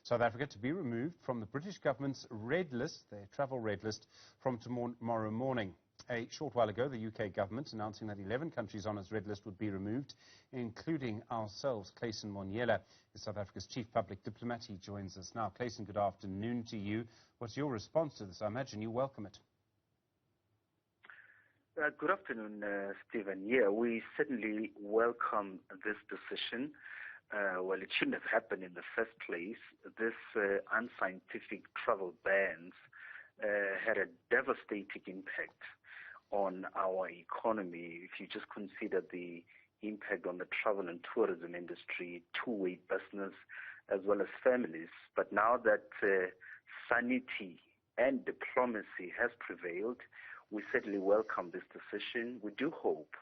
South Africa to be removed from the British government's red list, their travel red list, from tomorrow morning. A short while ago, the UK government announcing that 11 countries on its red list would be removed, including ourselves. Clayson Monyela is South Africa's chief public diplomat. He joins us now. Clayson, good afternoon to you. What's your response to this? I imagine you welcome it. Good afternoon, Stephen. Yeah, we certainly welcome this decision. Well, it shouldn't have happened in the first place. This unscientific travel bans had a devastating impact on our economy. If you just consider the impact on the travel and tourism industry, two-way business, as well as families. But now that sanity and diplomacy has prevailed, we certainly welcome this decision. We do hope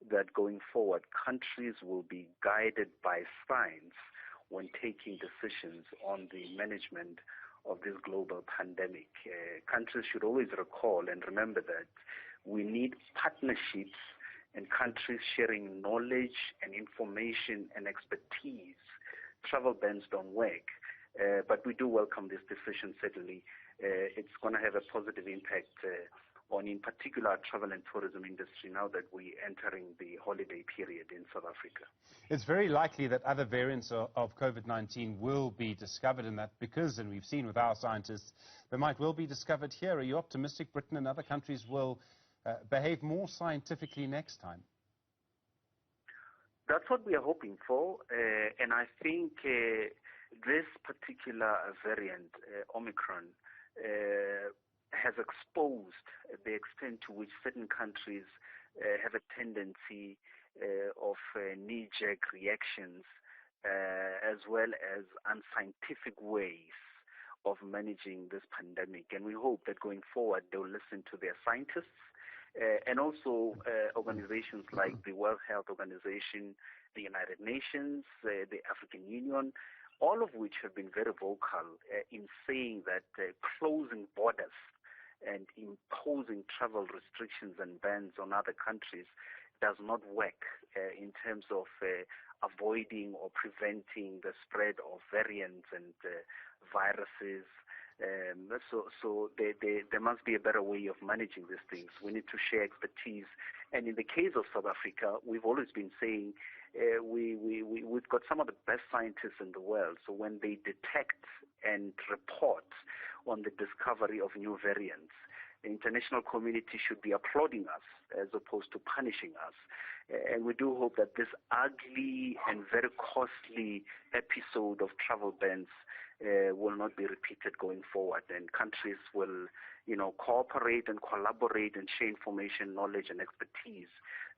that going forward, countries will be guided by science when taking decisions on the management of this global pandemic. Countries should always recall and remember that we need partnerships and countries sharing knowledge and information and expertise. Travel bans don't work, but we do welcome this decision, certainly. It's going to have a positive impact on, in particular, travel and tourism industry now that we're entering the holiday period in South Africa. It's very likely that other variants of COVID-19 will be discovered in that because, and we've seen with our scientists, they might well be discovered here. Are you optimistic Britain and other countries will behave more scientifically next time? That's what we are hoping for, and I think this particular variant, Omicron, has exposed the extent to which certain countries have a tendency of knee-jerk reactions as well as unscientific ways of managing this pandemic. And we hope that going forward they'll listen to their scientists and also organizations like the World Health Organization, the United Nations, the African Union, all of which have been very vocal in saying that closing borders and imposing travel restrictions and bans on other countries does not work in terms of avoiding or preventing the spread of variants and viruses. So there must be a better way of managing these things. We need to share expertise. And in the case of South Africa, we've always been saying we've got some of the best scientists in the world. So when they detect and report on the discovery of new variants, the international community should be applauding us as opposed to punishing us. And we do hope that this ugly and very costly episode of travel bans will not be repeated going forward, and countries will, cooperate and collaborate and share information, knowledge, and expertise,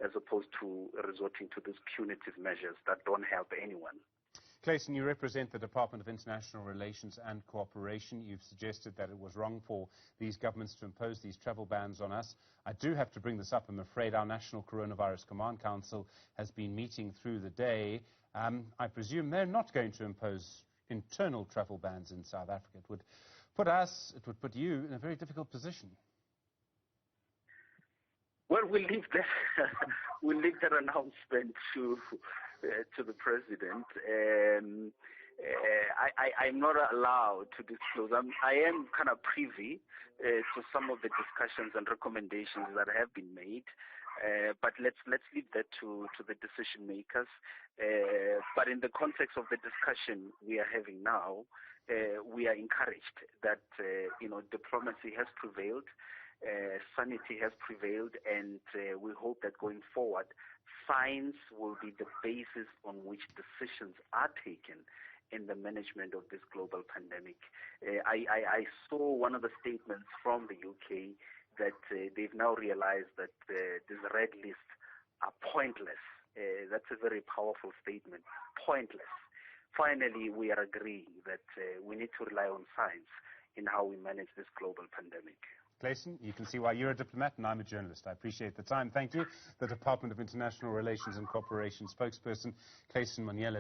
as opposed to resorting to these punitive measures that don't help anyone. Clayson, you represent the Department of International Relations and Cooperation. You've suggested that it was wrong for these governments to impose these travel bans on us. I do have to bring this up, I'm afraid. Our National Coronavirus Command Council has been meeting through the day. I presume they're not going to impose internal travel bans in South Africa. It would put you in a very difficult position. Well, we'll leave that announcement to the president. I'm not allowed to disclose. I am kind of privy to some of the discussions and recommendations that have been made. But let's leave that to the decision makers. But in the context of the discussion we are having now, we are encouraged that diplomacy has prevailed, sanity has prevailed, and we hope that going forward, science will be the basis on which decisions are taken in the management of this global pandemic. I saw one of the statements from the UK that they've now realized that these red lists are pointless. That's a very powerful statement. Pointless. Finally, we are agreeing that we need to rely on science in how we manage this global pandemic. Clayson, you can see why you're a diplomat and I'm a journalist. I appreciate the time. Thank you. The Department of International Relations and Cooperation spokesperson, Clayson Monyela.